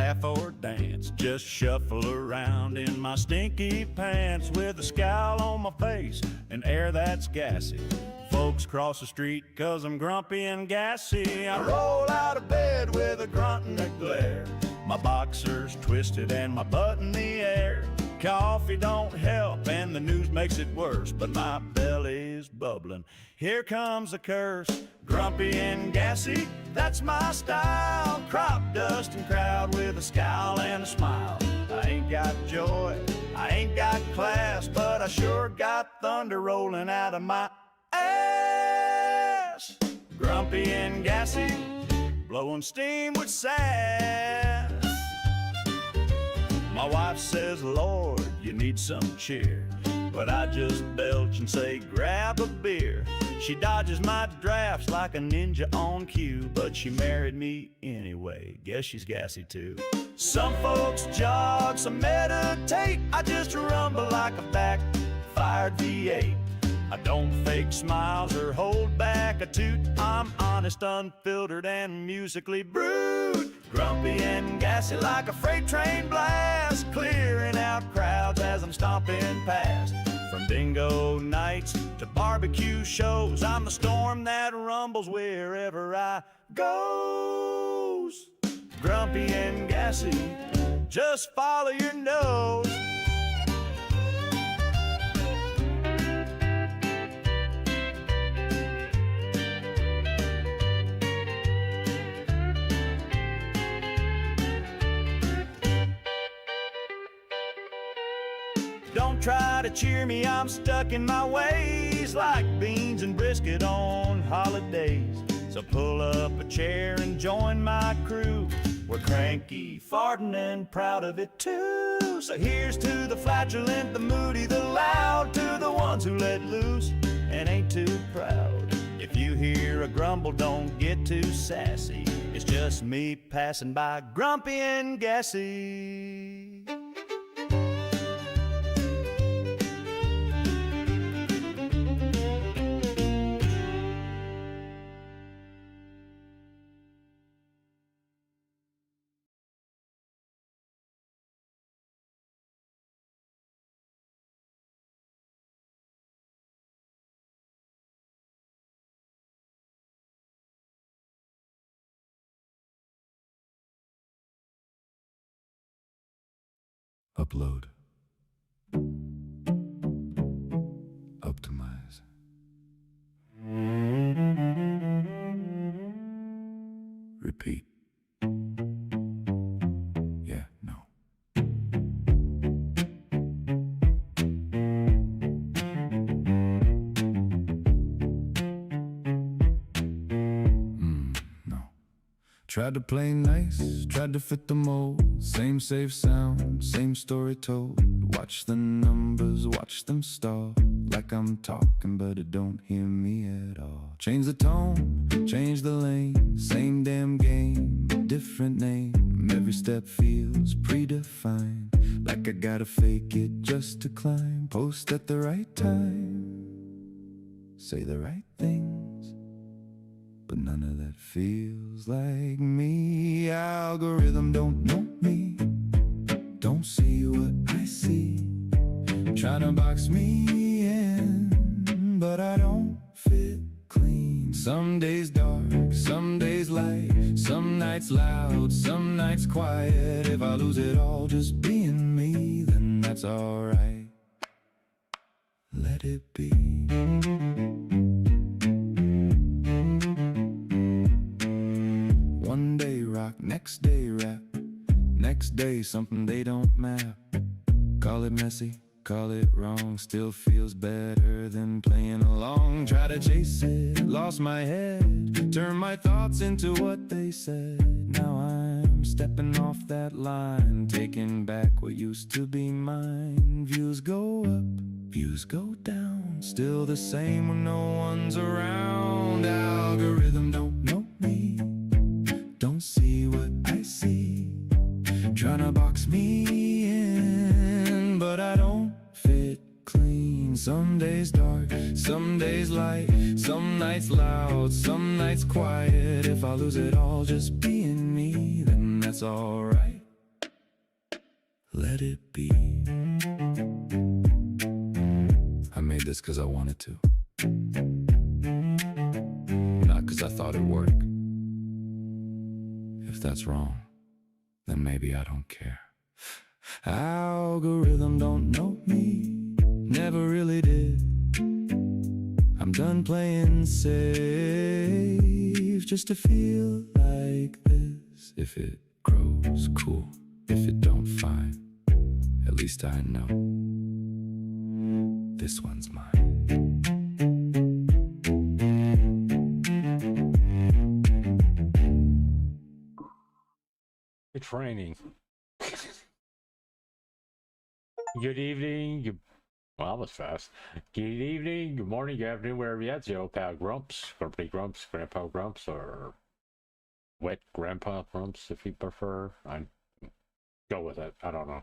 laugh or dance, just shuffle around in my stinky pants with a scowl on my face and air that's gassy. Folks cross the street 'cause I'm grumpy and gassy. I roll out of bed with a grunt and a glare, my boxers twisted and my butt in the air. Coffee don't help and the news makes it worse, but my belly's bubbling. Here comes a curse. Grumpy and gassy, that's my style. Crop dust and crowd with a scowl and a smile. I ain't got joy, I ain't got class, but I sure got thunder rolling out of my ass. Grumpy and gassy, blowing steam with sass. My wife says, Lord, you need some cheer, but I just belch and say, grab a beer. She dodges my drafts like a ninja on cue, but she married me anyway. Guess she's gassy too. Some folks jog, some meditate. I just rumble like a backfired V8. I don't fake smiles or hold back a toot. I'm honest, unfiltered, and musically brewed. Grumpy and gassy like a freight train blast, clearing out crowds as I'm stomping past. From bingo nights to barbecue shows, I'm the storm that rumbles wherever I goes. Grumpy and gassy, just follow your nose. Don't try to cheer me, I'm stuck in my ways, like beans and brisket on holidays. So pull up a chair and join my crew. We're cranky, farting, and proud of it too. So here's to the flatulent, the moody, the loud, to the ones who let loose and ain't too proud. If you hear a grumble, don't get too sassy. It's just me passing by, grumpy and gassy. Upload. Optimize. Repeat. Yeah, no. No. Tried to play nice, tried to fit the mold. Same safe sound, same story told. Watch the numbers, watch them stall. Like I'm talking, but it don't hear me at all. Change the tone, change the lane. Same damn game, different name. Every step feels predefined. Like I gotta fake it just to climb. Post at the right time, say the right things, but none of that feels like me. Algorithm don't know me, don't see what I see. Trying to box me in, but I don't fit clean. Some days dark, some days light, some nights loud, some nights quiet. If I lose it all just being me, then that's alright. Let it be. One day rock, next day rap, next day something they don't map. Call it messy, call it wrong, still feels better than playing along. Try to chase it, lost my head, turn my thoughts into what they said. Now I'm stepping off that line, taking back what used to be mine. Views go up, views go down, still the same when no one's around. Algorithm don't know me, don't see what I see. Tryna box me in, but I don't fit clean. Some days dark, some days light, some nights loud, some nights quiet. If I lose it all just being me, then that's alright. let it be. I made this cause I wanted to, not cause I thought it'd work. If that's wrong, then maybe I don't care. Algorithm don't know me, never really did. I'm done playing safe just to feel like this. If it grows, cool. If it don't, fine. At least I know this one's mine. It's raining. Good evening. Well, that was fast. Good evening, good morning, good afternoon, wherever you're at. Your old pal Grumps, Grumpy Grumps, Grandpa Grumps, or Wet Grandpa Grumps, if you prefer. I go with it. I don't know.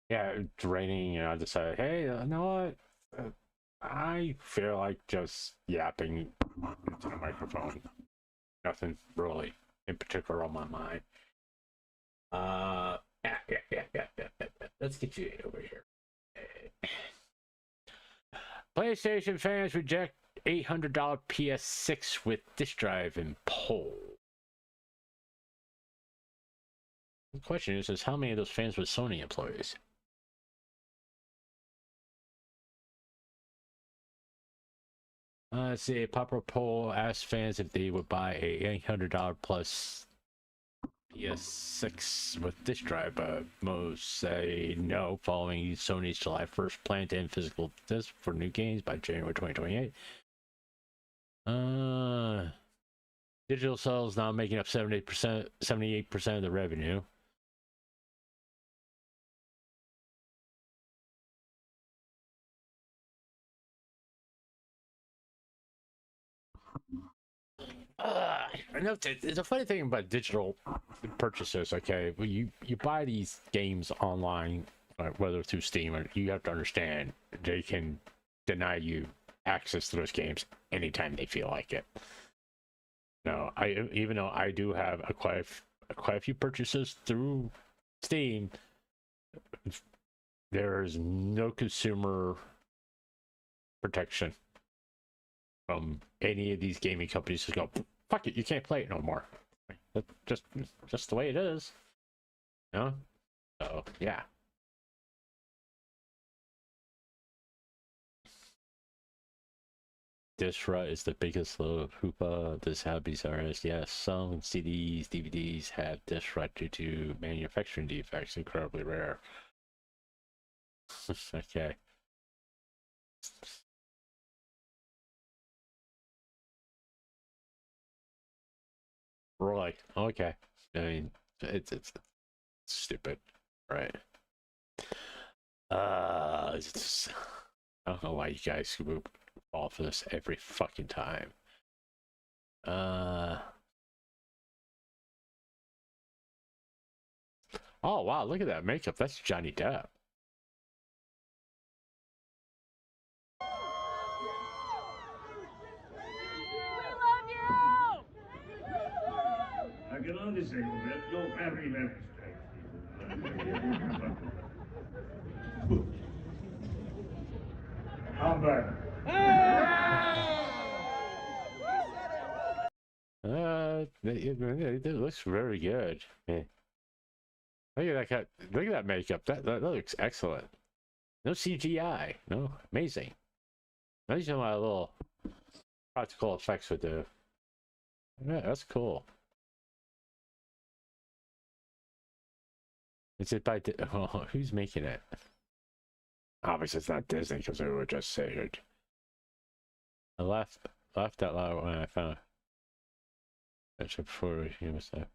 Yeah, it's raining, and I decided, hey, you know what? I feel like just yapping into the microphone. Nothing really in particular on my mind. Yeah. Let's get you over here. PlayStation fans reject $800 PS6 with disk drive in poll. The question is how many of those fans were Sony employees? Let's see. A popular poll asked fans if they would buy a $800 plus PS6 with disk drive, but most say no, following Sony's July 1st plan to end physical disc for new games by January 2028. Digital sales now making up 78% of the revenue. I know it's a funny thing about digital purchases. Okay, well, you buy these games online, whether through Steam, or you have to understand they can deny you access to those games anytime they feel like it. No, even though I do have quite a few purchases through Steam, there is no consumer protection from any of these gaming companies to go, fuck it, you can't play it no more. That's just the way it is. You know? So yeah. Disra is the biggest load of Hoopa. This hobbies are, yes, some CDs, DVDs have Disra due to manufacturing defects, incredibly rare. Okay. We're like, okay. I mean, it's stupid, right? It's, I don't know why you guys would fall for this every fucking time. Oh wow, look at that makeup. That's Johnny Depp. I can only say that you're very, very strange. Hamburger. It looks very good. Yeah. Look at that cat. Look at that makeup. That looks excellent. No CGI. No, amazing. These are my little practical effects with the. Yeah, that's cool. Is it by oh, who's making it? Obviously, it's not Disney because they were just saying. I laughed out loud when I found. Actually, before he was there.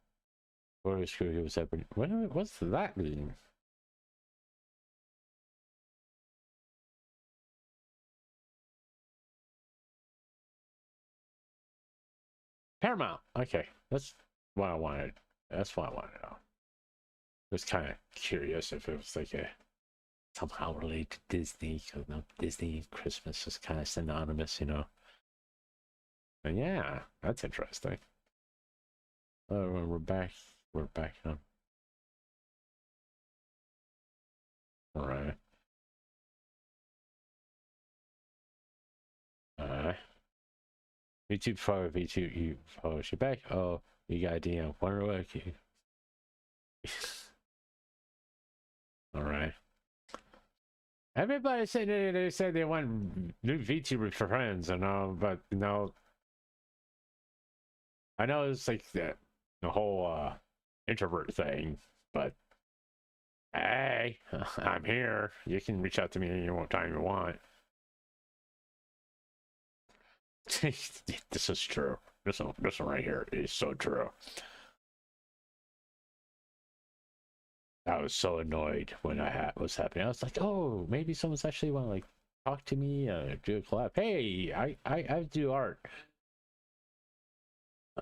Before he was there. What's that mean? Paramount. Okay, that's what I wanted. That's what I wanted to know. I was kind of curious if it was like a somehow related to Disney, because no, Disney and Christmas is kind of synonymous, you know. But yeah, that's interesting. Oh, we're back. We're back on. All right. VTube follow VTube. You follow she back. Oh, you got a DM. Wonder what? All right. Everybody said they said they want new VTuber for friends, and all, but you know, I know it's like the whole introvert thing, but hey, I'm here. You can reach out to me anytime you want. This is true. This one right here is so true. I was so annoyed when was happening. I was like, oh, maybe someone's actually want to like talk to me, do a collab. Hey, I do art.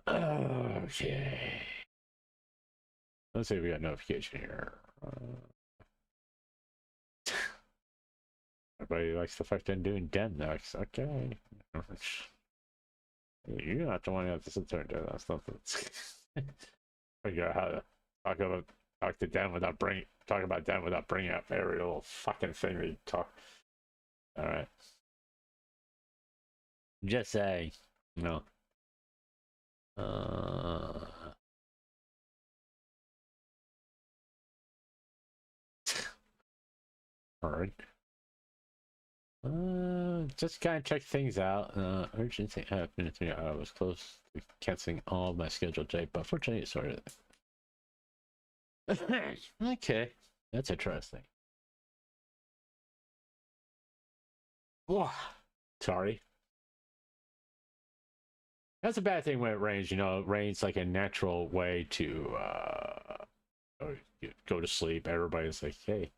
Okay. Let's see if we got notification here. Everybody likes the fact that I'm doing den next. Okay. You're not the one who has to sit there and do that stuff. Figure out how to talk to Den without talk about Den without bringing up every little fucking thing we talk. All right. Just say, you know. All right. Just kind of check things out. Urgent thing happened. I was close to canceling all of my scheduled day, but fortunately it sorted. Okay, that's interesting. Oh, sorry. That's a bad thing when it rains. You know, it rains like a natural way to go to sleep. Everybody's like, hey.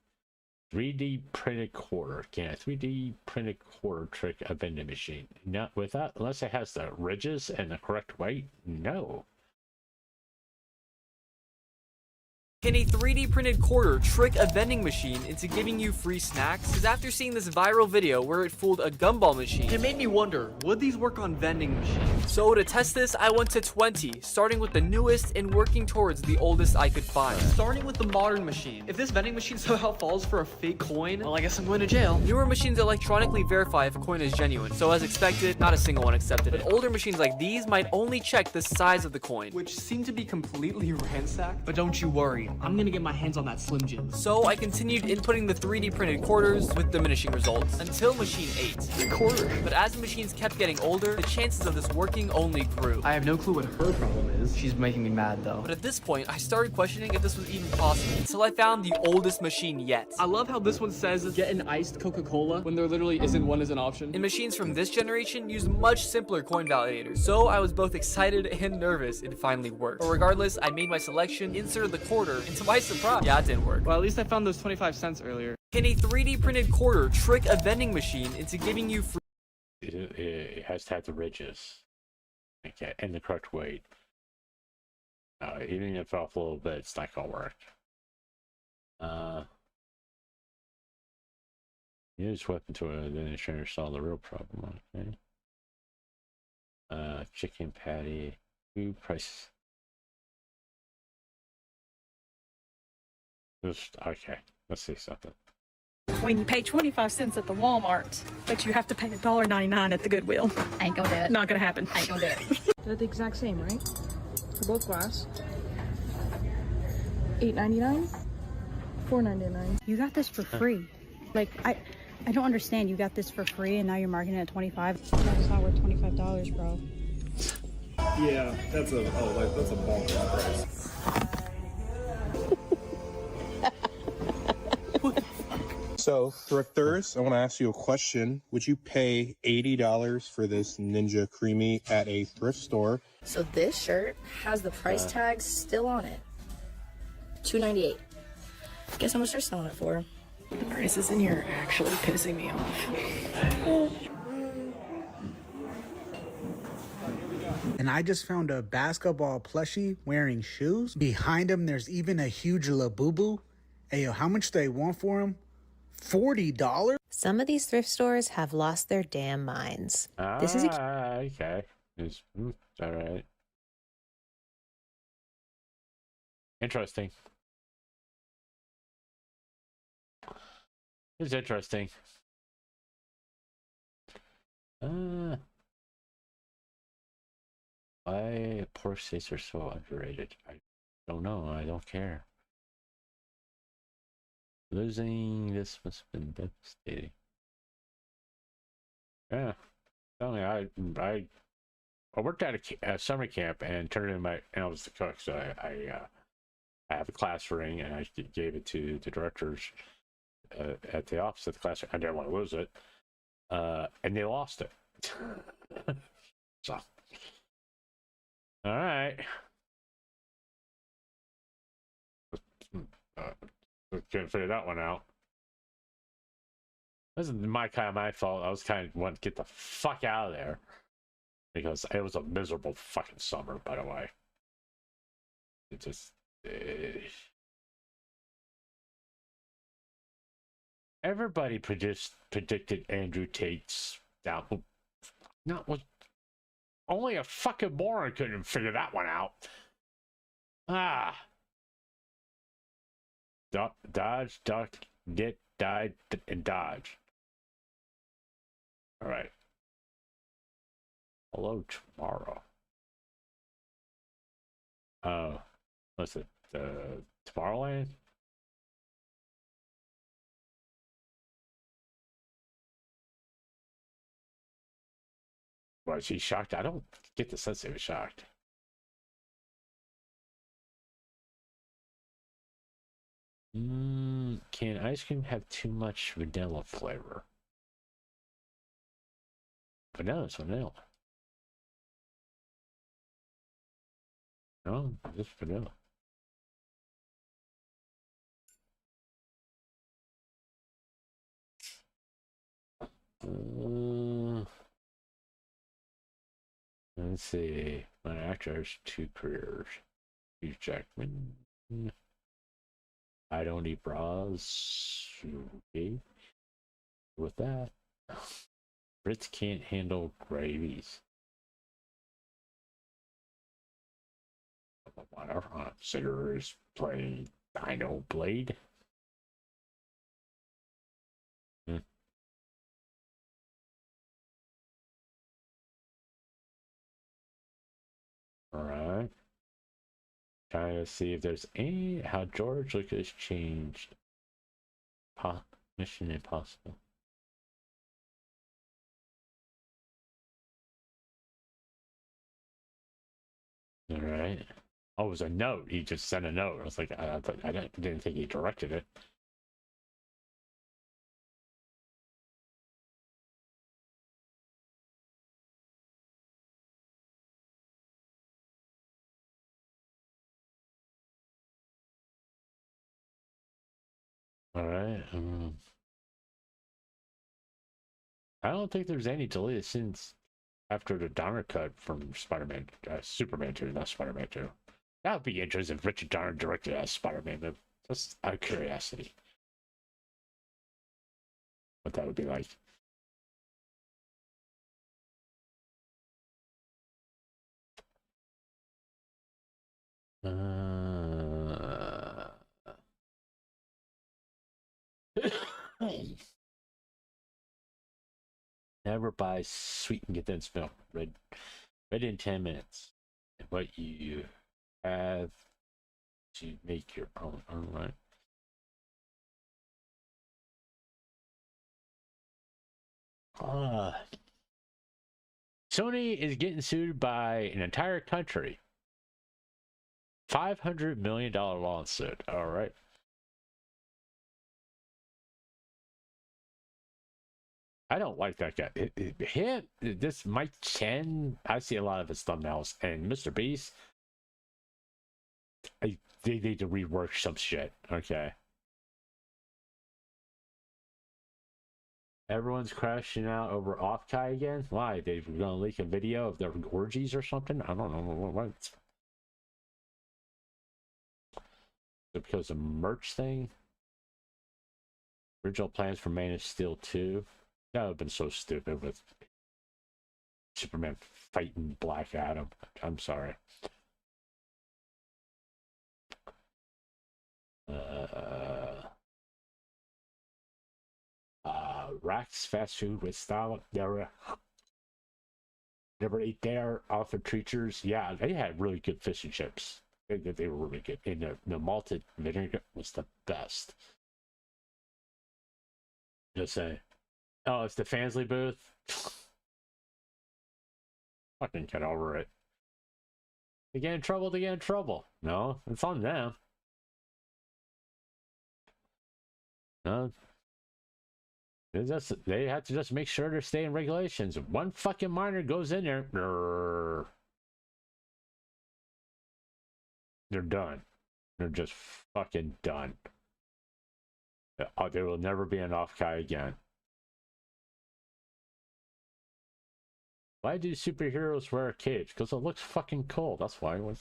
3D printed quarter. Can a 3D printed quarter trick a vending machine? Not without, unless it has the ridges and the correct weight. No. Can a 3D printed quarter trick a vending machine into giving you free snacks? Because after seeing this viral video where it fooled a gumball machine, it made me wonder, would these work on vending machines? So to test this, I went to 20, starting with the newest and working towards the oldest I could find. Starting with the modern machine. If this vending machine somehow falls for a fake coin, well, I guess I'm going to jail. Newer machines electronically verify if a coin is genuine. So as expected, not a single one accepted it. But older machines like these might only check the size of the coin, which seem to be completely ransacked. But don't you worry, I'm gonna get my hands on that Slim Jim. So I continued inputting the 3D printed quarters with diminishing results until machine 8. The quarter. But as the machines kept getting older, the chances of this working only grew. I have no clue what her problem is. She's making me mad though. But at this point, I started questioning if this was even possible until I found the oldest machine yet. I love how this one says get an iced Coca-Cola when there literally isn't one as an option. And machines from this generation use much simpler coin validators. So I was both excited and nervous it finally worked. But regardless, I made my selection, inserted the quarter, and to my surprise, yeah, it didn't work. Well, at least I found those 25 cents earlier. Can a 3D printed quarter trick a vending machine into giving you free? It has to have the ridges. Okay, and the correct weight. Even if off a little bit, it's not gonna work. Use weapon to then solve the real problem. Okay. Chicken patty. Food price. Okay, let's see something. When you pay 25 cents at the Walmart, but you have to pay $1.99 at the Goodwill. Ain't gonna do it. Not gonna happen. Ain't gonna do it. They're the exact same, right? For both glass. $8.99, $4.99. You got this for free. Like, I don't understand. You got this for free and now you're marketing it at 25. That's not worth $25, bro. Yeah, that's a bulk price. So, Thrifters, I want to ask you a question. Would you pay $80 for this Ninja Creamy at a thrift store? So this shirt has the price tag still on it. $2.98. Guess how much they're selling it for? The prices in here are actually pissing me off. And I just found a basketball plushie wearing shoes. Behind him, there's even a huge Labubu. Hey, yo, how much do they want for him? $40? Some of these thrift stores have lost their damn minds. This is okay. It's all right. Interesting. It's interesting. Why poor states are so underrated? I don't know. I don't care. Losing this must have been devastating. Yeah. I worked at a summer camp and turned in and I was the cook, so I have a class ring and I gave it to the directors at the office of the class. I didn't want to lose it, and they lost it. So, all right. Couldn't figure that one out. This isn't my fault. I was kind of wanting to get the fuck out of there because it was a miserable fucking summer. By the way, it just everybody predicted Andrew Tate's down. Not was only a fucking moron couldn't figure that one out. Dodge, duck, get, died, and dodge. All right. Hello, tomorrow. What's it? Tomorrowland? Was he shocked? I don't get the sense he was shocked. Can ice cream have too much vanilla flavor? Vanilla is vanilla. No, just vanilla. Let's see. My actor has 2 careers. Hugh Jackman. I don't eat bras. Okay. With that, Brits can't handle gravies. Whatever. Sitters playing Dino Blade. All right. Trying to see if there's any how George Lucas changed. Mission Impossible. All right. Oh, it was a note. He just sent a note. I was like, I didn't think he directed it. All right. I don't think there's any deleted scenes after the Donner cut from Spider-Man, Superman 2, not Spider-Man 2. That would be interesting if Richard Donner directed as Spider-Man movie. Just out of curiosity. What that would be like. Never buy sweet and condensed milk. Read in 10 minutes. And what you have to make your own. All right. Sony is getting sued by an entire country. $500 million lawsuit. All right. I don't like that guy. This Mike Chen, I see a lot of his thumbnails, and Mr. Beast, they need to rework some shit. Okay. Everyone's crashing out over Off-Kai again? Why? They're going to leak a video of their orgies or something? I don't know. What? Is it because of merch thing? Original plans for Man of Steel 2? That would have been so stupid with Superman fighting Black Adam. I'm sorry. Rack's fast food with style. Never ate there. Alpha Treatures. Yeah, they had really good fish and chips. They were really good. And the malted vinegar was the best. Just say, oh, it's the Fansley booth. Fucking get over it. They get in trouble. They get in trouble. No, it's on them. No, they have to just make sure they're staying regulations. One fucking minor goes in there, they're done. They're just fucking done. There will never be an off guy again. Why do superheroes wear a cage? Because it looks fucking cool. That's why. Why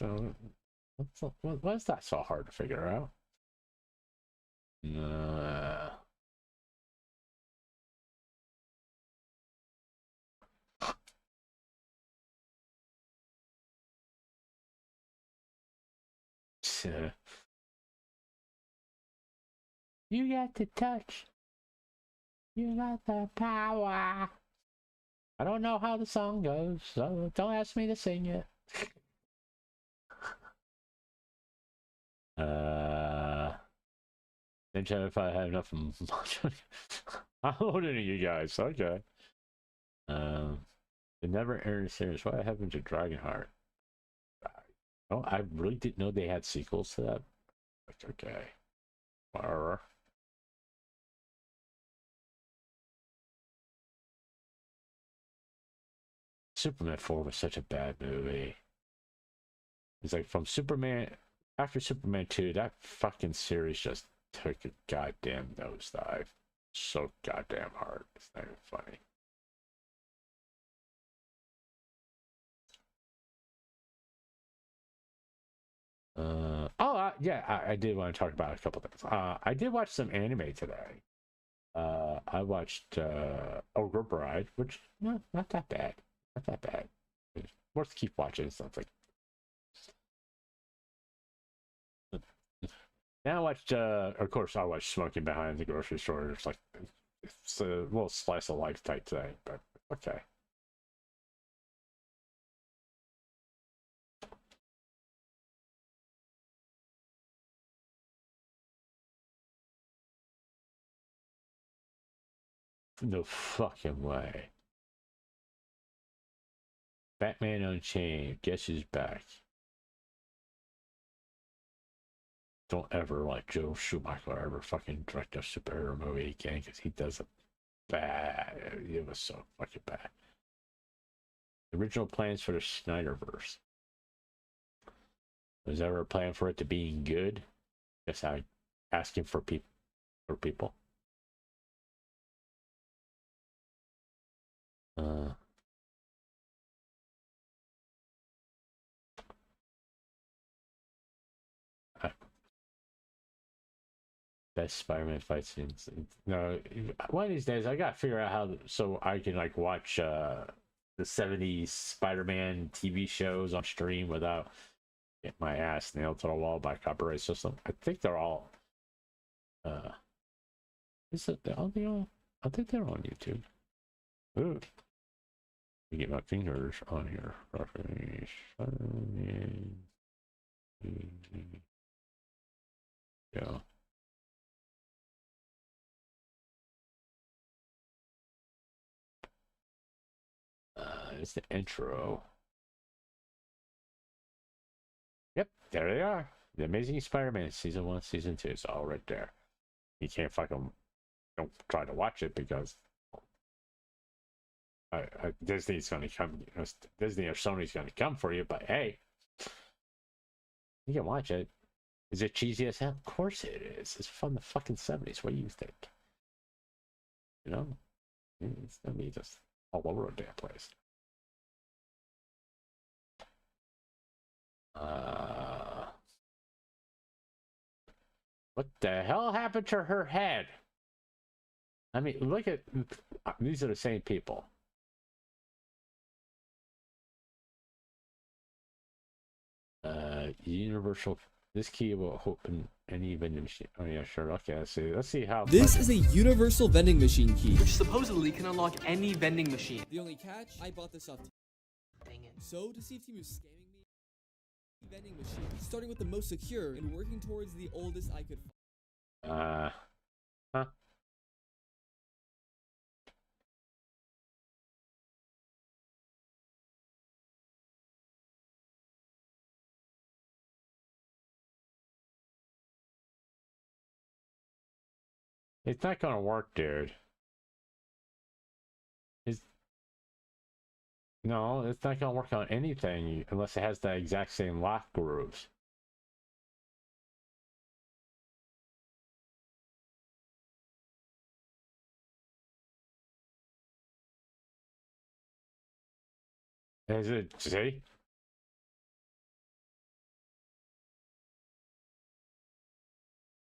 is that so hard to figure out? You got the touch. You got the power. I don't know how the song goes, so don't ask me to sing it. Then if I have enough I'm older than you guys, okay. It never aired a series. What happened to Dragonheart? Oh, I really didn't know they had sequels to that. Okay. Whatever. Superman 4 was such a bad movie. It's like from Superman, after Superman 2, that fucking series just took a goddamn nosedive. So goddamn hard. It's not even funny. Yeah, I did want to talk about a couple things. I did watch some anime today. I watched Ogre Bride, which not that bad. Not that bad. It's worth to keep watching. It's something. Now I watched, of course, I watched Smoking Behind the Grocery Store. It's like, it's a little slice of life type thing, but okay. No fucking way. Batman Unchained. Guess who's back? Don't ever let Joe Schumacher ever fucking direct a superhero movie again, because he does it bad. It was so fucking bad. The original plans for the Snyderverse. Was there ever a plan for it to being good? Guess I asking for people. Best Spider-Man fight scenes. No, one of these days I gotta figure out how so I can like watch the 70s Spider-Man TV shows on stream without getting my ass nailed to the wall by copyright system. I think they're all is it all the all? I think they're on YouTube. Ooh. Let me get my fingers on here. Yeah. It's the intro. Yep, there they are. The Amazing Spider-Man Season 1, Season 2 is all right there. You can't fucking don't try to watch it because Disney's going to come. Disney or Sony's going to come for you, but hey, you can watch it. Is it cheesy as hell? Of course it is. It's from the fucking 70s. What do you think? You know? It's going to be just all over the damn place. What the hell happened to her head? I mean, look at these are the same people. Universal. This key will open any vending machine. Oh yeah, sure. Okay, let's see how. This is a universal vending machine key, which supposedly can unlock any vending machine. The only catch, I bought this off. Dang it. So to see if Team is scamming me, vending machine, starting with the most secure and working towards the oldest I could. Huh. It's not gonna work, dude. No, it's not gonna work on anything unless it has the exact same lock grooves. Is it? See?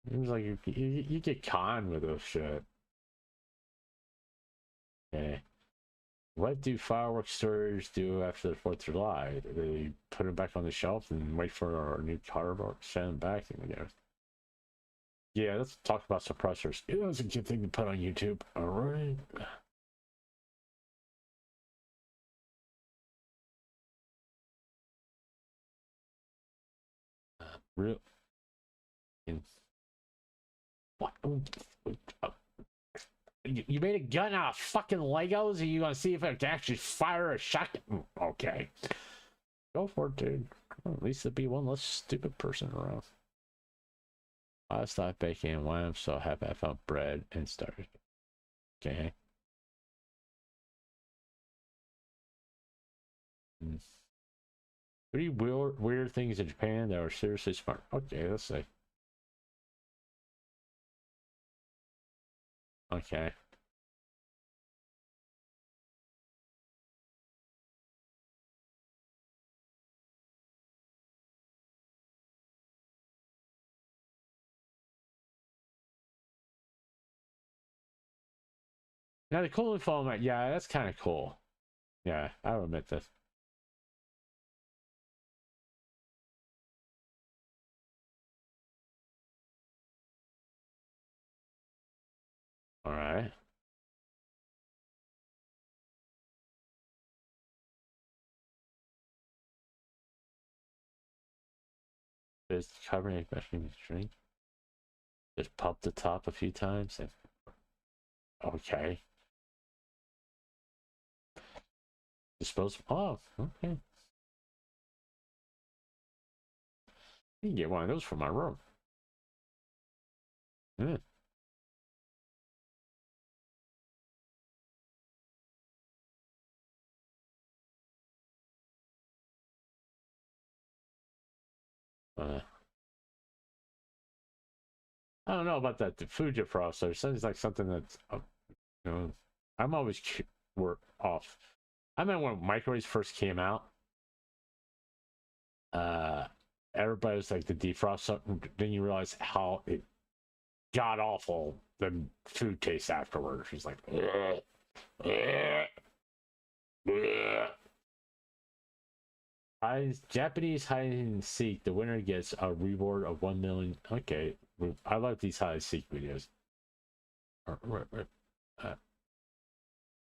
Seems like you get conned with this shit. Okay. What do fireworks stores do after the 4th of July? They put them back on the shelf and wait for our new fireworks, send them back, and you know. Yeah, let's talk about suppressors. It was a good thing to put on YouTube. All right. Real. What? You made a gun out of fucking Legos, and you gonna see if it can actually fire a shotgun? Okay, go for it, dude. Well, at least there'll be one less stupid person around. I stopped baking lamb, so I found bread and started. Okay. Three weird things in Japan that are seriously smart. Okay, let's see. Okay. Now the cooling foam, yeah, that's kind of cool. Yeah, I'll admit this. All right. Just carbonate meshing shrink. Just pop the top a few times. And... Okay. Disposable. Oh, okay. You can get one of those for my room. Yeah. I don't know about that. The food defroster sounds like something that's, you know, I'm always off. I remember when microwaves first came out. Everybody was like the defrost. Then you realize how it god awful the food tastes afterwards. It's like, Japanese hide and seek. The winner gets a reward of 1 million. Okay, I like these hide and seek videos.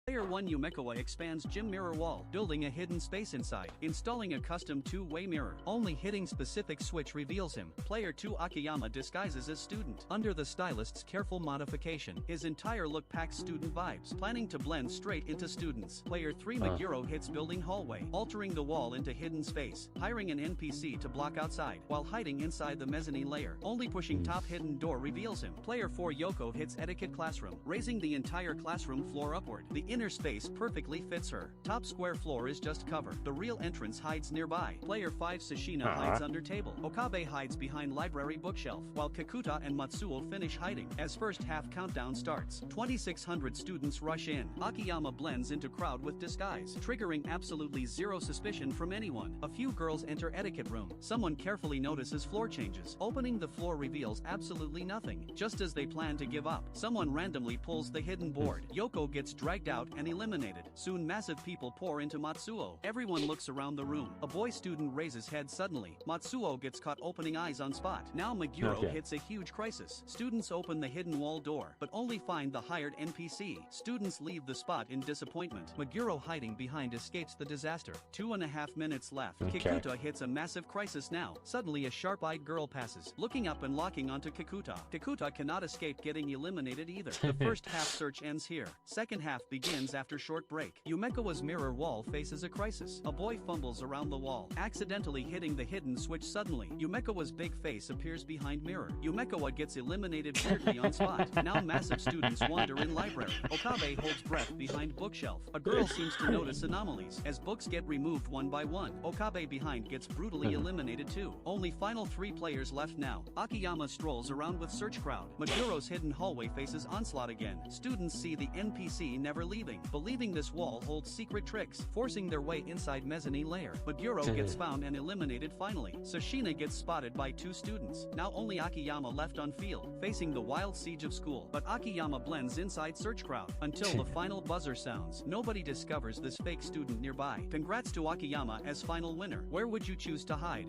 Player 1 Yumekawa expands gym mirror wall, building a hidden space inside, installing a custom two-way mirror. Only hitting specific switch reveals him. Player 2 Akiyama disguises as student. Under the stylist's careful modification, his entire look packs student vibes, planning to blend straight into students. Player 3 Meguro hits building hallway, altering the wall into hidden space, hiring an NPC to block outside, while hiding inside the mezzanine layer. Only pushing top hidden door reveals him. Player 4 Yoko hits etiquette classroom, raising the entire classroom floor upward. The inner space perfectly fits her. Top square floor is just cover. The real entrance hides nearby. Player 5 Sashina hides under table. Okabe hides behind library bookshelf, while Kakuta and Matsuo finish hiding. As first half countdown starts, 2,600 students rush in. Akiyama blends into crowd with disguise, triggering absolutely zero suspicion from anyone. A few girls enter etiquette room. Someone carefully notices floor changes. Opening the floor reveals absolutely nothing. Just as they plan to give up, someone randomly pulls the hidden board. Yoko gets dragged out out and eliminated. Soon massive people pour into Matsuo. Everyone looks around the room. A boy student raises head suddenly. Matsuo gets caught opening eyes on spot. Now Meguro hits a huge crisis. Students open the hidden wall door, but only find the hired NPC. Students leave the spot in disappointment. Meguro hiding behind escapes the disaster. 2.5 minutes left. Kikuta hits a massive crisis now. Suddenly a sharp-eyed girl passes, looking up and locking onto Kikuta. Kikuta cannot escape getting eliminated either. The first half search ends here. Second half begins after short break. Yumekowa's mirror wall faces a crisis. A boy fumbles around the wall, accidentally hitting the hidden switch suddenly. Yumekowa's big face appears behind mirror. Yumekowa gets eliminated weirdly on spot. Now massive students wander in library. Okabe holds breath behind bookshelf. A girl seems to notice anomalies. As books get removed one by one, Okabe behind gets brutally eliminated too. Only final 3 players left now. Akiyama strolls around with search crowd. Maguro's hidden hallway faces onslaught again. Students see the NPC never leaving, believing this wall holds secret tricks, forcing their way inside mezzanine layer. Maguro gets found and eliminated finally. Sashina gets spotted by 2 students. Now only Akiyama left on field, facing the wild siege of school. But Akiyama blends inside search crowd until the final buzzer sounds. Nobody discovers this fake student nearby. Congrats to Akiyama as final winner. Where would you choose to hide?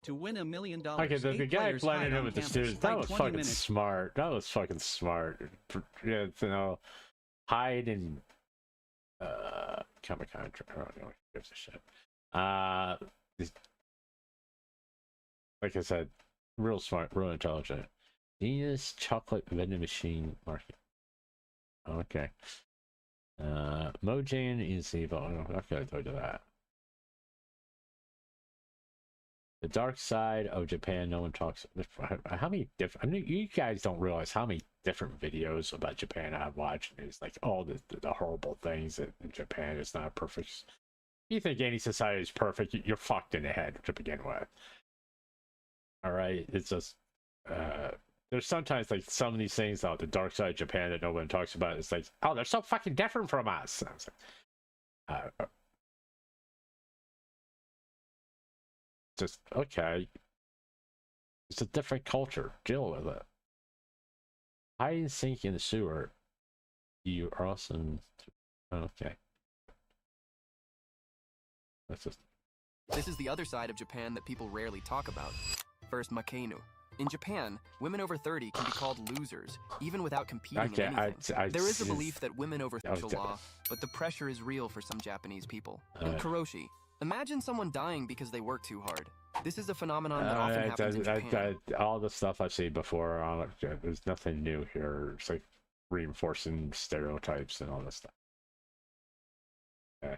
To win $1 million. Okay, the guy blending in with the students, that was fucking smart. That was fucking smart. Yeah, you know, hide and comic contract. I don't know, gives a shit. Like I said, real smart, real intelligent. Genius chocolate vending machine market. Okay. Mojang is evil. I'm not gonna go to that. The dark side of Japan. No one talks. How many different? I mean, you guys don't realize how many different videos about Japan I've watched. It's like all the horrible things that in Japan is not perfect. You think any society is perfect? You're fucked in the head to begin with. All right, it's just there's sometimes like some of these things about the dark side of Japan that no one talks about. It's like, oh, they're so fucking different from us. I was like, just okay. It's a different culture. Deal with it. Hide and sink in the sewer. You are awesome. Okay. That's just. This is the other side of Japan that people rarely talk about. First, Makenu. In Japan, women over 30 can be called losers, even without competing in anything. There is a belief that women over social law, but the pressure is real for some Japanese people. In Karoshi, imagine someone dying because they work too hard. This is a phenomenon that often happens in Japan. All the stuff I've seen before, there's nothing new here. It's like reinforcing stereotypes and all this stuff. Okay.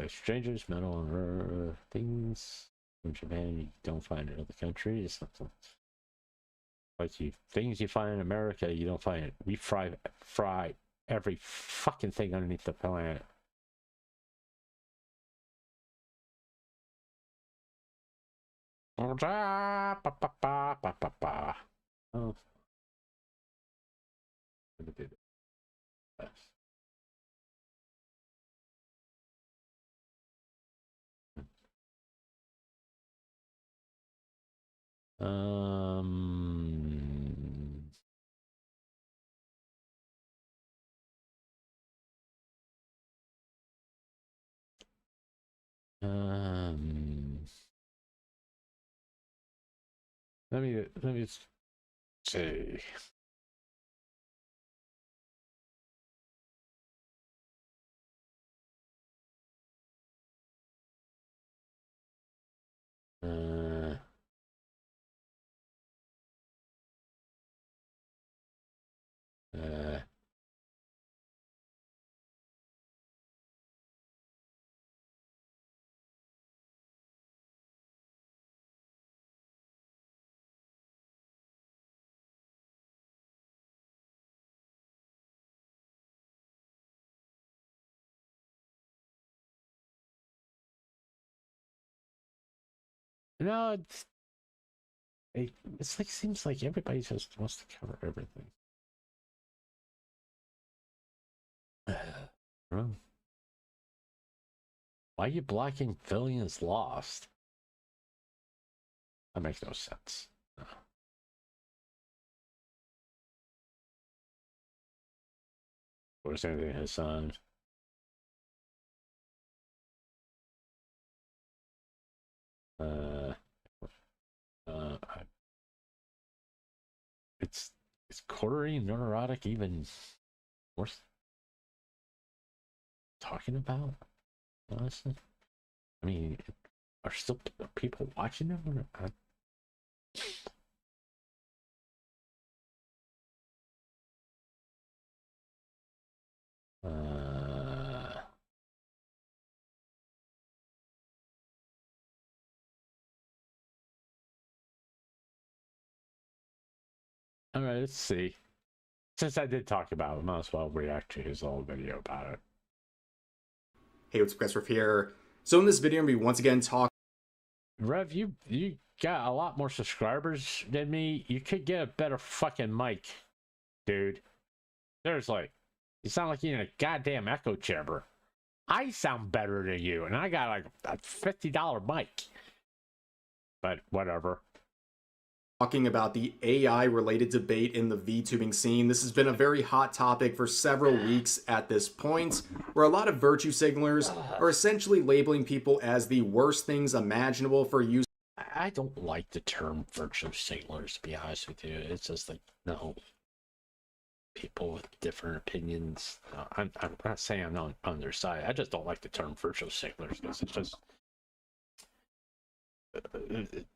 Strangers, metal, and things from Japan you don't find in other countries. Like things you find in America, you don't find it. We fry every fucking thing underneath the planet. Oh. Let me do this. Let me see. No, it's like seems like everybody just wants to cover everything. Why are you blocking Billions Lost? That makes no sense. No. What's anything his son? It's quartering neurotic even worth talking about, honestly. I mean, are people watching it? All right, let's see. Since I did talk about it, I might as well react to his old video about it. Hey, what's up, guys? Riff here. So in this video, we once again talk. Rev, you got a lot more subscribers than me. You could get a better fucking mic, dude. Seriously, you sound like you're in a goddamn echo chamber. I sound better than you, and I got like a $50 mic. But whatever. Talking about the AI-related debate in the VTubing scene. This has been a very hot topic for several weeks at this point, where a lot of virtue signalers are essentially labeling people as the worst things imaginable for use. I don't like the term virtue signalers, to be honest with you. It's just like, no. People with different opinions. I'm not saying I'm on their side. I just don't like the term virtue signalers because it's just...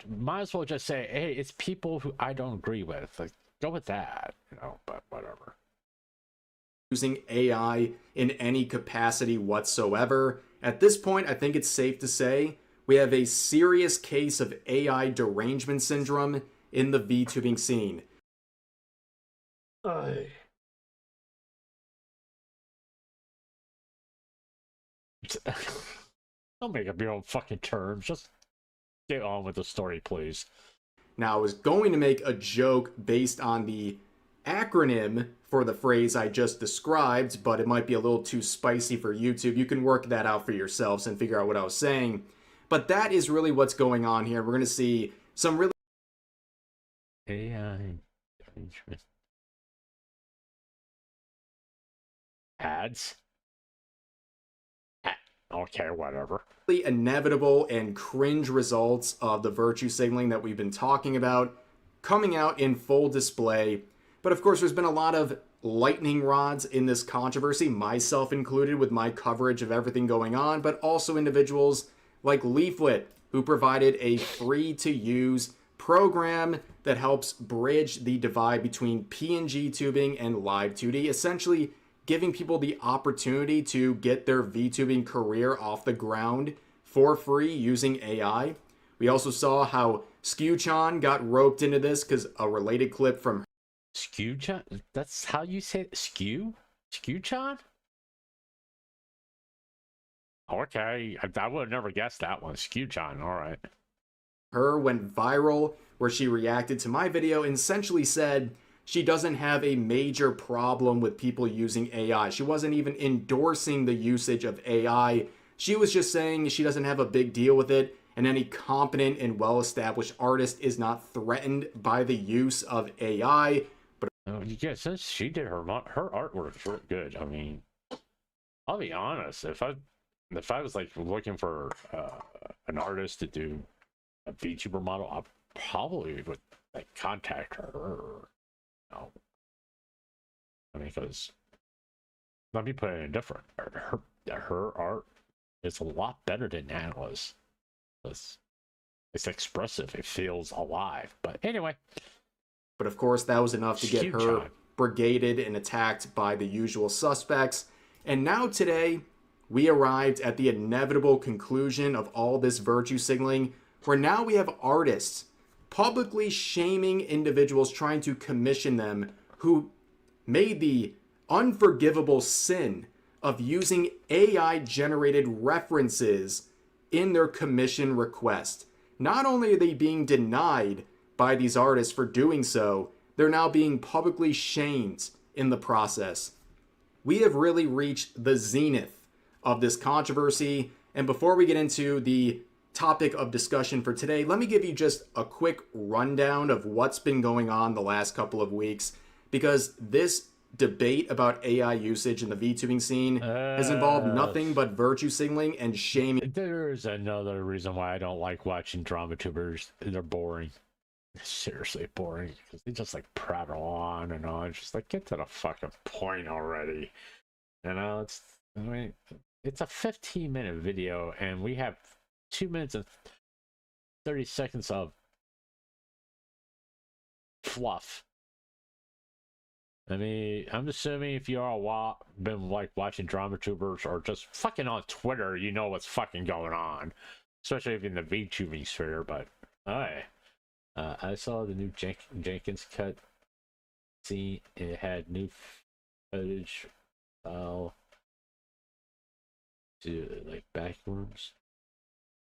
might as well just say, hey, it's people who I don't agree with. Like, go with that, you know, but whatever. Using AI in any capacity whatsoever. At this point, I think it's safe to say we have a serious case of AI derangement syndrome in the VTubing scene. Don't make up your own fucking terms. Just get on with the story, please. Now, I was going to make a joke based on the acronym for the phrase I just described, but it might be a little too spicy for YouTube. You can work that out for yourselves and figure out what I was saying. But that is really what's going on here. We're going to see some really... AI ads? Okay, whatever. Inevitable and cringe results of the virtue signaling that we've been talking about coming out in full display. But of course, there's been a lot of lightning rods in this controversy, myself included with my coverage of everything going on, but also individuals like Leaflet, who provided a free-to-use program that helps bridge the divide between PNG tubing and live 2D, essentially giving people the opportunity to get their VTubing career off the ground for free using AI. We also saw how Skew-chan got roped into this because a related clip from... Skew-chan? That's how you say it? Skew? Skew-chan? Okay, I would have never guessed that one. Skew-chan, alright. Her went viral, where she reacted to my video and essentially said she doesn't have a major problem with people using AI. She wasn't even endorsing the usage of AI. She was just saying she doesn't have a big deal with it, and any competent and well-established artist is not threatened by the use of AI. But yeah, since she did her artwork's really good. I mean, I'll be honest. If I was like looking for an artist to do a VTuber model, I probably would like contact her. Or, I mean, because let me put it in different. Her art is a lot better than Nana's. It's expressive. It feels alive. But anyway. But of course, that was enough to get her brigaded and attacked by the usual suspects. And now today, we arrived at the inevitable conclusion of all this virtue signaling, where now we have artists publicly shaming individuals trying to commission them who made the unforgivable sin of using AI-generated references in their commission request. Not only are they being denied by these artists for doing so, they're now being publicly shamed in the process. we have really reached the zenith of this controversy. And before we get into the topic of discussion for today, let me give you just a quick rundown of what's been going on the last couple of weeks, because this debate about AI usage in the VTubing scene has involved nothing but virtue signaling and shaming. There's another reason why I don't like watching drama tubers. They're boring. Seriously boring, because they just like prattle on and on. It's just like, get to the fucking point already. You know, it's a 15-minute video, and we have 2 minutes and 30 seconds of fluff. I mean, I'm assuming if you all been like watching drama tubers or just fucking on Twitter, you know what's fucking going on, especially if in the VTubing sphere. But alright. I saw the new Jenkins cut scene. It had new footage style to like backrooms.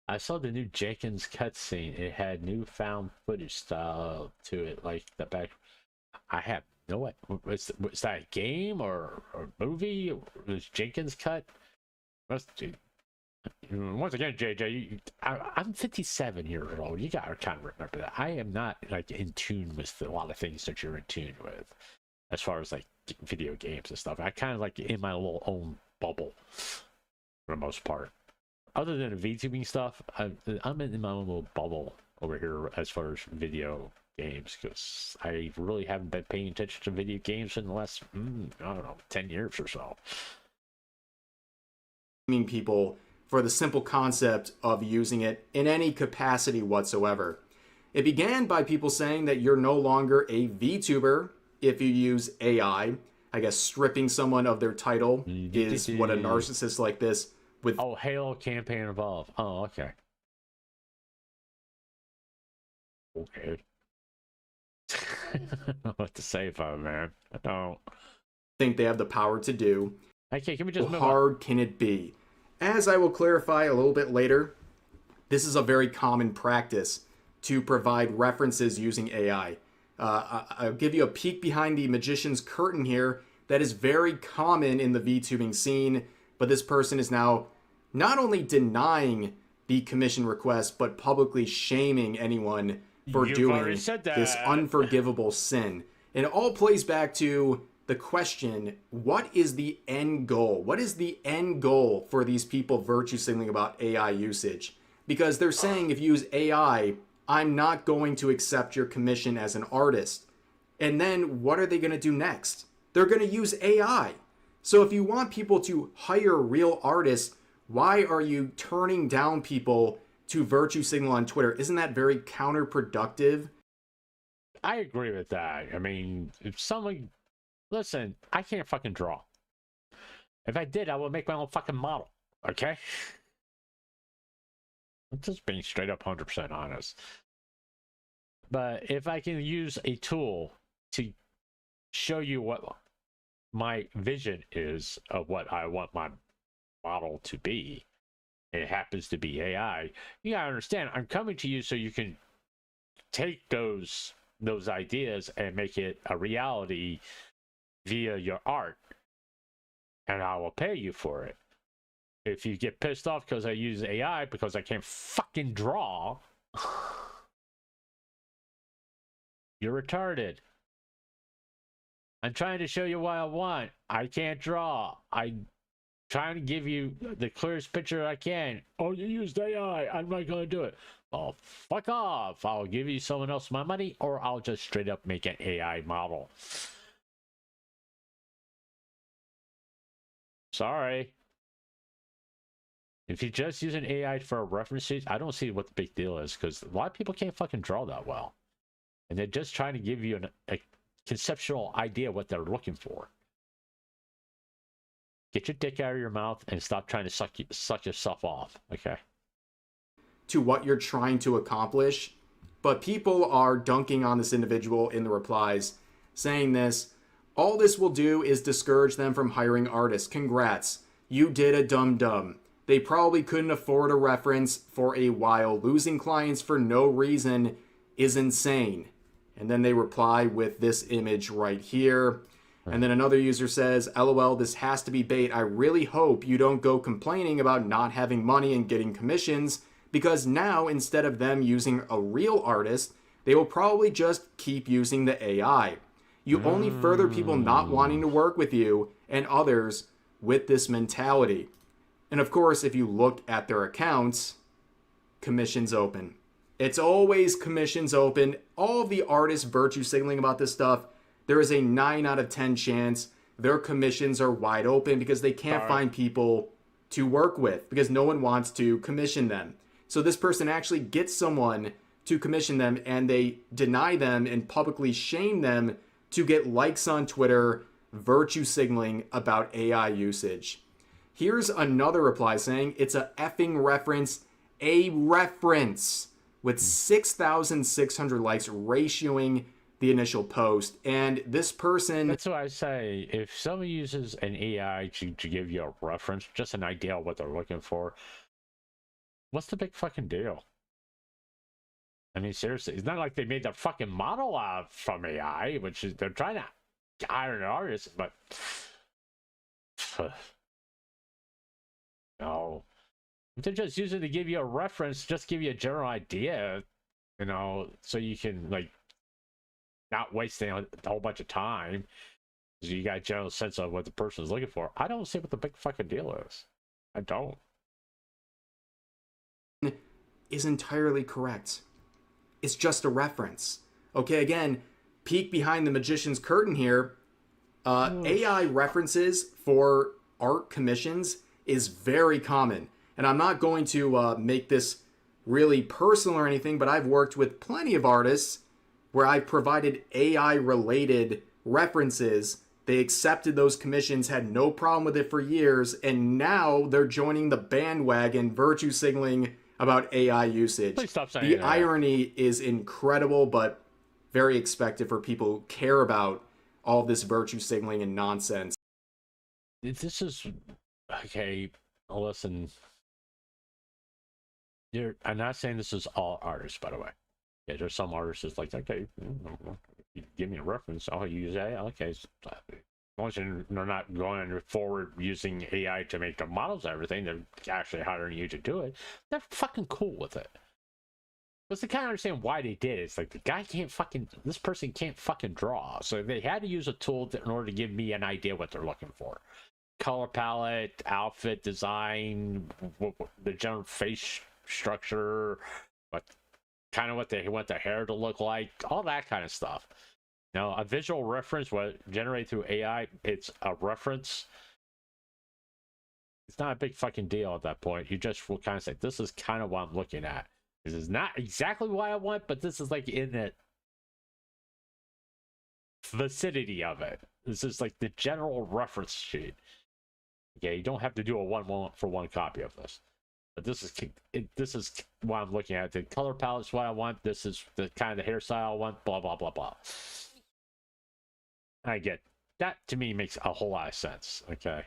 I saw the new Jenkins cutscene. It had new found footage style to it, like the back. I have no what was that a game or movie? Was Jenkins cut? Once again, JJ, I'm 57 years old. You gotta kind of remember that. I am not like in tune with a lot of things that you're in tune with, as far as like video games and stuff. I kind of like in my little own bubble for the most part. Other than the VTubing stuff, I'm in my own little bubble over here as far as video games, because I really haven't been paying attention to video games in the last, I don't know, 10 years or so. People for the simple concept of using it in any capacity whatsoever. It began by people saying that you're no longer a VTuber if you use AI. I guess stripping someone of their title is what a narcissist like this with... Oh, Halo campaign involved. Oh, okay. Okay. I don't know what to say about it, man. I don't think they have the power to do. Okay, can we just How hard can it be? As I will clarify a little bit later, this is a very common practice to provide references using AI. I'll give you a peek behind the magician's curtain here. That is very common in the VTubing scene, but this person is now not only denying the commission request, but publicly shaming anyone for doing this unforgivable sin. And it all plays back to the question, what is the end goal? What is the end goal for these people virtue signaling about AI usage? Because they're saying if you use AI, I'm not going to accept your commission as an artist. And then what are they going to do next? They're going to use AI. So if you want people to hire real artists, why are you turning down people to virtue signal on Twitter? Isn't that very counterproductive? I agree with that. I mean, if someone... Listen, I can't fucking draw. If I did, I would make my own fucking model. Okay? I'm just being straight up 100% honest. But if I can use a tool to show you what my vision is of what I want my model to be, it happens to be AI, you gotta understand, I'm coming to you so you can take those ideas and make it a reality via your art, and I will pay you for it. If you get pissed off because I use AI because I can't fucking draw, you're retarded. I'm trying to show you what I want. I can't draw. I'm trying to give you the clearest picture I can. Oh, you used AI. I'm not going to do it. Oh, fuck off. I'll give you someone else my money, or I'll just straight up make an AI model. Sorry. If you're just using AI for references, I don't see what the big deal is, because a lot of people can't fucking draw that well. And they're just trying to give you a conceptual idea of what they're looking for. Get your dick out of your mouth and stop trying to suck yourself off, okay? To what you're trying to accomplish. But people are dunking on this individual in the replies, saying this: all this will do is discourage them from hiring artists. Congrats. You did a dum-dum. They probably couldn't afford a reference for a while. Losing clients for no reason is insane. And then they reply with this image right here. And then another user says, LOL, this has to be bait. I really hope you don't go complaining about not having money and getting commissions, because now instead of them using a real artist, they will probably just keep using the AI. You only further people not wanting to work with you and others with this mentality. And of course, if you look at their accounts, commissions open. It's always commissions open. All of the artists virtue signaling about this stuff, there is a 9 out of 10 chance their commissions are wide open because they can't find people to work with because no one wants to commission them. So this person actually gets someone to commission them and they deny them and publicly shame them to get likes on Twitter, virtue signaling about AI usage. Here's another reply saying it's a effing reference, a reference, with 6,600 likes ratioing the initial post. And this person... That's what I say. If someone uses an AI to give you a reference, just an idea of what they're looking for, what's the big fucking deal? I mean, seriously, it's not like they made the fucking model out from AI, which is, they're trying to hire an artist, but... no. If they're just using it to give you a reference, just give you a general idea, you know, so you can, like, not wasting a whole bunch of time, because you got a general sense of what the person is looking for. I don't see what the big fucking deal is. I don't. Is entirely correct. It's just a reference. Okay, again, peek behind the magician's curtain here. AI references for art commissions is very common. And I'm not going to make this really personal or anything, but I've worked with plenty of artists where I've provided AI-related references. They accepted those commissions, had no problem with it for years, and now they're joining the bandwagon, virtue signaling about AI usage. Please stop saying the that. irony is incredible, but very expected for people who care about all this virtue signaling and nonsense. This is... okay, listen... I'm not saying this is all artists, by the way. Yeah, there's some artists that's like, okay, you give me a reference, I'll use AI. Okay, as long as they're not going forward using AI to make the models and everything, they're actually hiring you to do it. They're fucking cool with it. But they kind of understand why they did it. It's like, the guy can't fucking, this person can't fucking draw. So they had to use a tool in order to give me an idea what they're looking for. Color palette, outfit design, the general face structure, what kind of what they want their hair to look like, all that kind of stuff. Now, a visual reference, what generated through AI, it's a reference. It's not a big fucking deal at that point. You just will kind of say, this is kind of what I'm looking at. This is not exactly what I want, but this is like in the vicinity of it. This is like the general reference sheet. Okay, you don't have to do a one-for-one copy of this. But this is what I'm looking at. The color palette is what I want. This is the kind of the hairstyle I want. Blah blah blah blah. I get that. To me, makes a whole lot of sense. Okay.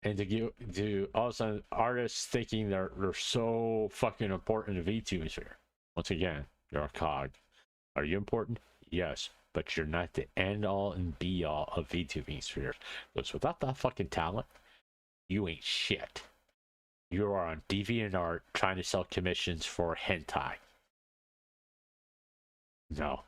And to all of a sudden artists thinking they're so fucking important to VTubers here. Once again, you're a cog. Are you important? Yes, but you're not the end all and be all of VTubing sphere. Because without that fucking talent, you ain't shit. You are on DeviantArt trying to sell commissions for hentai. No.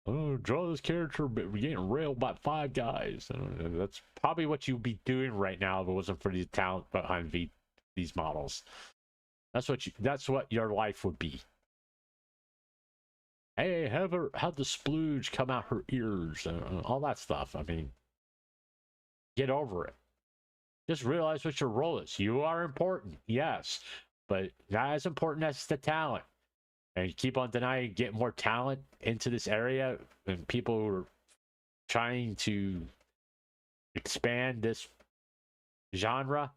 Oh, draw this character, but we're getting railed by 5 guys. That's probably what you'd be doing right now if it wasn't for the talent behind these models. That's what your life would be. Hey, have the splooge come out her ears, all that stuff. I mean, get over it. Just realize what your role is. You are important, yes, but not as important as the talent. And you keep on denying, get more talent into this area, and people who are trying to expand this genre,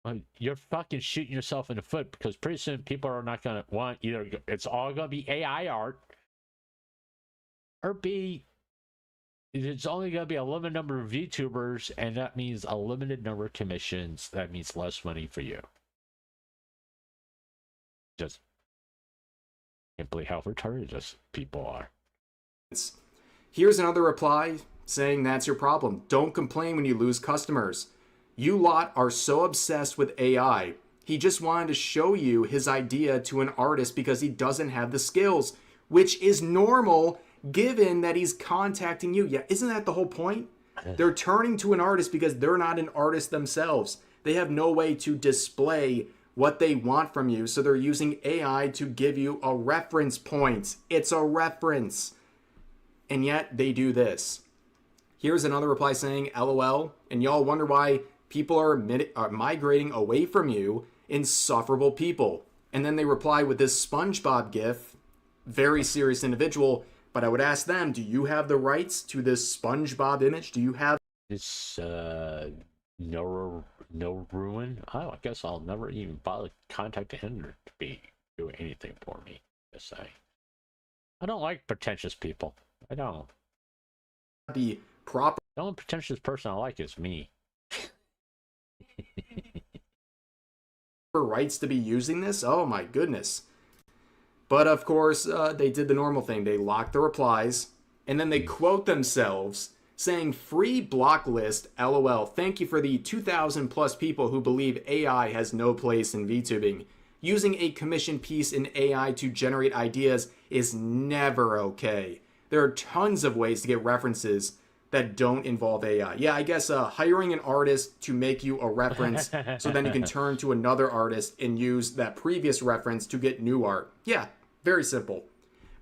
well, you're fucking shooting yourself in the foot, because pretty soon people are not going to want either. It's all going to be AI art, or B, it's only going to be a limited number of VTubers, and that means a limited number of commissions. That means less money for you. Just can't believe how retarded people are. Here's another reply saying that's your problem. Don't complain when you lose customers. You lot are so obsessed with AI. He just wanted to show you his idea to an artist because he doesn't have the skills, which is normal given that he's contacting you. Yeah, isn't that the whole point? They're turning to an artist because they're not an artist themselves. They have no way to display what they want from you, so they're using AI to give you a reference point. It's a reference. And yet they do this. Here's another reply saying, LOL, and y'all wonder why people are migrating away from you, insufferable people. And then they reply with this SpongeBob gif, very serious individual, but I would ask them, do you have the rights to this SpongeBob image? Do you have... It's, no ruin. I guess I'll never even bother contacting him to be doing anything for me. To say, I don't like pretentious people. I don't. The proper. The only pretentious person I like is me. Rights to be using this? Oh my goodness. But of course, they did the normal thing. They locked the replies, and then they quote themselves saying, free block list, LOL. Thank you for the 2,000 plus people who believe AI has no place in VTubing. Using a commission piece in AI to generate ideas is never okay. There are tons of ways to get references that don't involve AI. Yeah, I guess hiring an artist to make you a reference so then you can turn to another artist and use that previous reference to get new art. Yeah, very simple.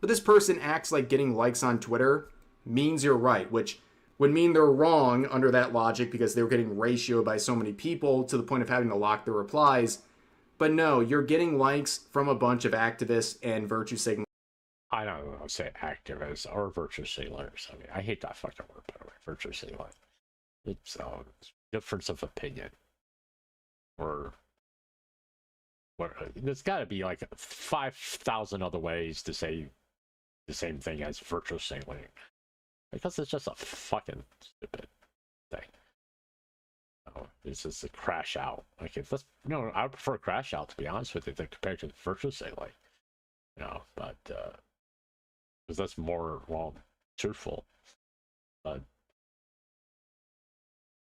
But this person acts like getting likes on Twitter means you're right, which would mean they're wrong under that logic because they were getting ratioed by so many people to the point of having to lock their replies. But no, you're getting likes from a bunch of activists and virtue signaling. I don't know, say activists or virtue signalers. I mean, I hate that fucking word, by the way, virtue signaling. It's difference of opinion. Or there's got to be like 5,000 other ways to say the same thing as virtue signaling. Because it's just a fucking stupid thing. It's just a crash out. Like, if that's, I would prefer crash out, to be honest with you, than compared to virtue signaling. But because that's more, truthful. But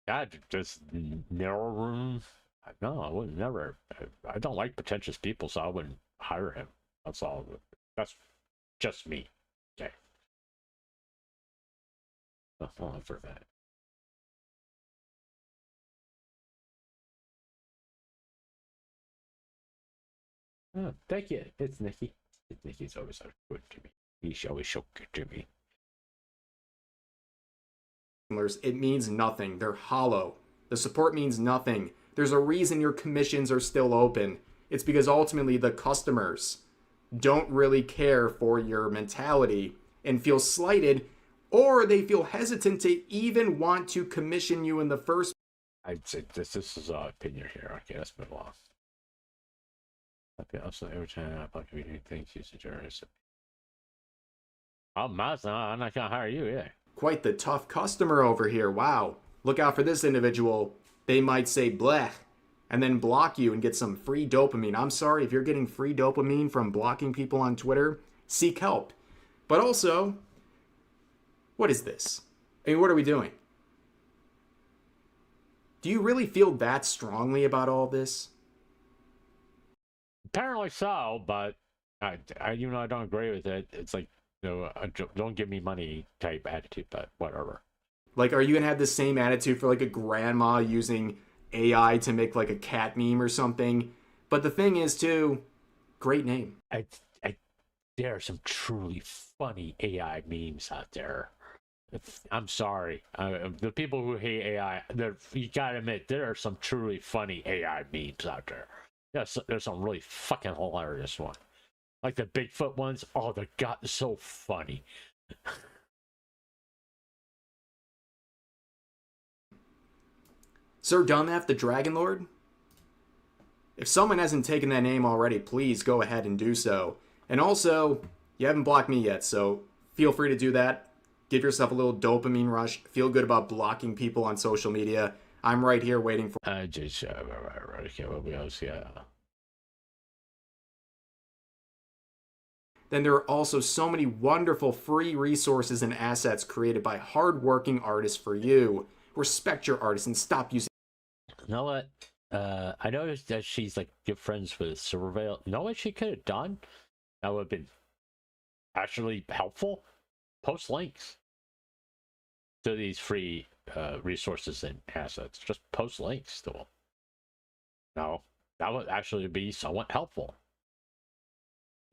God, just narrow room. No, I would never. I don't like pretentious people, so I wouldn't hire him. That's all. That's just me. Okay. I'll for that. Oh, thank you. It's Nikki. Nikki's always so good to me. He's always so good to me. It means nothing. They're hollow. The support means nothing. There's a reason your commissions are still open. It's because ultimately the customers don't really care for your mentality and feel slighted, or they feel hesitant to even want to commission you in the first. I'd say this is an opinion here. Okay, let's move on. Also, every time I talk to you, thinks you suggest. I'm not gonna hire you, yeah. Quite the tough customer over here. Wow. Look out for this individual. They might say blech and then block you and get some free dopamine. I'm sorry, if you're getting free dopamine from blocking people on Twitter, seek help. But also, what is this? I mean, what are we doing? Do you really feel that strongly about all this? Apparently so, but I even though I don't agree with it, it's like, don't give me money type attitude, but whatever. Like, are you gonna have the same attitude for like a grandma using AI to make like a cat meme or something? But the thing is too, great name. There are some truly funny AI memes out there. I'm sorry, the people who hate AI, you gotta admit there are some truly funny AI memes out there. There's some really fucking hilarious ones. Like the Bigfoot ones. Oh, they're so funny. Sir Dumf, the Dragon Lord? If someone hasn't taken that name already, please go ahead and do so. And also, you haven't blocked me yet, so feel free to do that. Give yourself a little dopamine rush. Feel good about blocking people on social media. I'm right here waiting for... then there are also so many wonderful free resources and assets created by hardworking artists for you. Respect your artists and stop using. You know what? I noticed that she's like good friends with Surveil. You know what she could have done? That would have been actually helpful. Post links to these free resources and assets. Just post links to them. No, that would actually be somewhat helpful.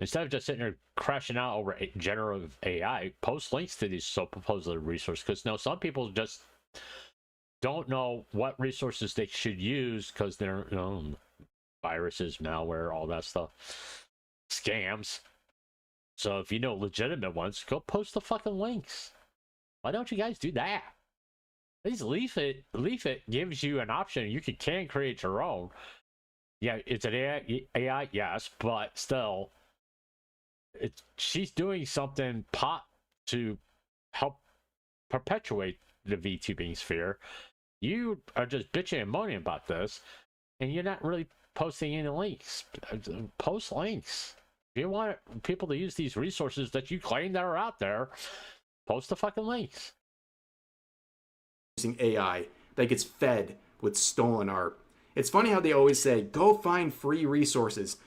Instead of just sitting there crashing out over generative AI, post links to these supposed resources. Because now some people just don't know what resources they should use because they're, you know, viruses, malware, all that stuff, scams. So if you know legitimate ones, go post the fucking links. Why don't you guys do that? At least Leaflet gives you an option. You can create your own. Yeah, it's an AI, yes, but still, she's doing something to help perpetuate the VTubing sphere. You are just bitching and moaning about this, and you're not really posting any links. Post links. If you want people to use these resources that you claim that are out there, post the fucking links. Using AI that gets fed with stolen art. It's funny how they always say, go find free resources,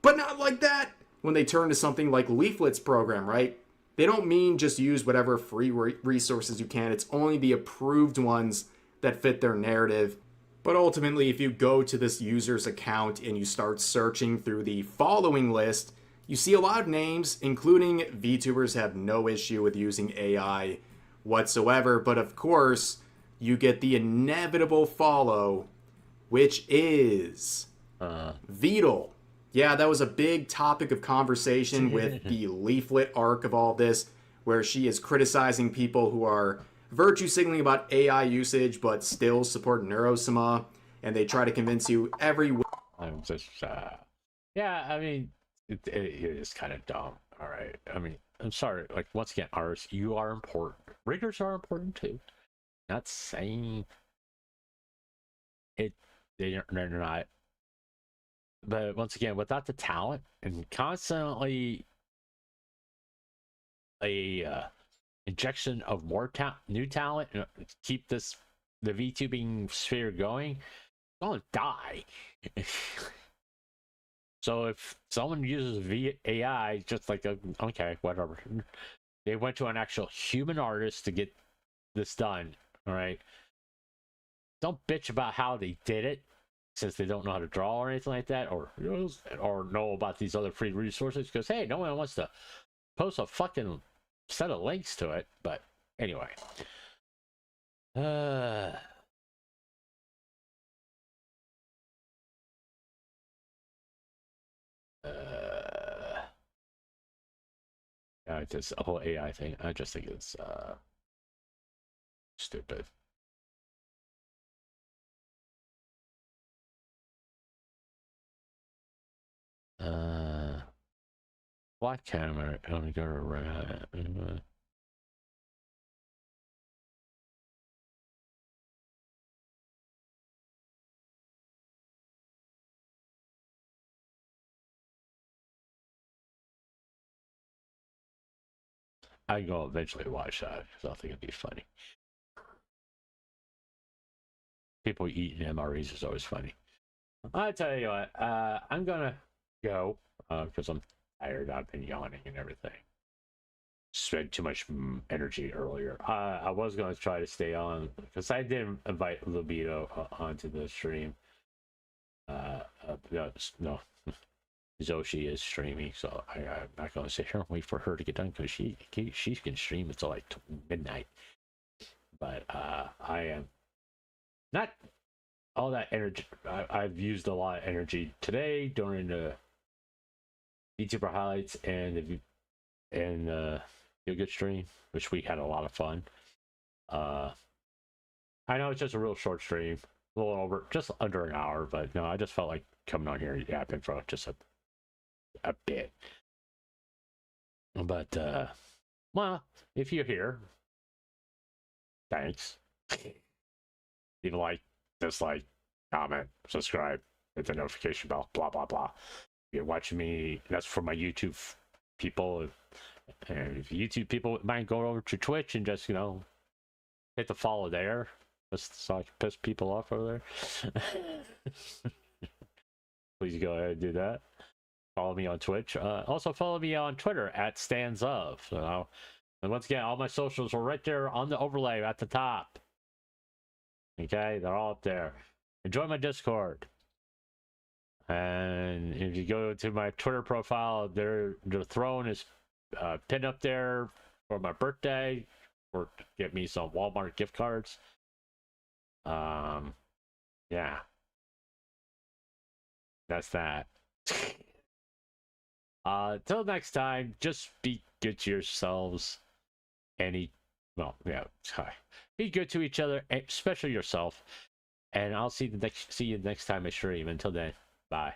but not like that when they turn to something like Leaflet's program, right? They don't mean just use whatever free resources you can. It's only the approved ones that fit their narrative. But ultimately, if you go to this user's account and you start searching through the following list, you see a lot of names, including VTubers have no issue with using AI whatsoever. But of course, you get the inevitable follow, which is Veedle. Yeah, that was a big topic of conversation with the Leaflet arc of all this, where she is criticizing people who are virtue signaling about AI usage but still support Neurosima, and they try to convince you every way. I'm just, yeah, I mean, it is kind of dumb. All right, I mean, I'm sorry. Like, once again, artists, you are important. Riggers are important too. Not saying it, they're not. But once again, without the talent and constantly a injection of more new talent, to keep the VTubing sphere going, it's gonna die. So if someone uses AI, just like okay, whatever, they went to an actual human artist to get this done. All right, don't bitch about how they did it, since they don't know how to draw or anything like that, or know about these other free resources, because hey, no one wants to post a fucking set of links to it. But anyway, yeah, this whole AI thing, I just think it's stupid. Black camera, let me go to red. I can go eventually watch that because I think it'd be funny. People eating MREs is always funny. I tell you what, I'm gonna go because I'm tired. I've been yawning and everything. Spent too much energy earlier. I was gonna try to stay on because I didn't invite Libido onto the stream. No, Zoshi is streaming, so I'm not gonna sit here and wait for her to get done because she can stream until like midnight. But I am not all that energy. I've used a lot of energy today during the VTuber highlights and the Feel Good stream, which we had a lot of fun. I know it's just a real short stream, a little over, just under an hour, but no, I just felt like coming on here yapping for just a bit. But well, if you're here, thanks. Leave a like, dislike, comment, subscribe, hit the notification bell, blah blah blah. If you're watching me, that's for my YouTube people, if YouTube people might go over to Twitch and just, you know, hit the follow there, just so I can piss people off over there. Please go ahead and do that. Follow me on Twitch. Also follow me on Twitter at StansOf. So, and once again, all my socials are right there on the overlay at the top. Okay, they're all up there. Enjoy my Discord. And if you go to my Twitter profile, the throne is pinned up there for my birthday, or to get me some Walmart gift cards. Yeah. That's that. Till next time, just be good to yourselves. Well, yeah, be good to each other, especially yourself. And I'll see you next time I stream. Until then, bye.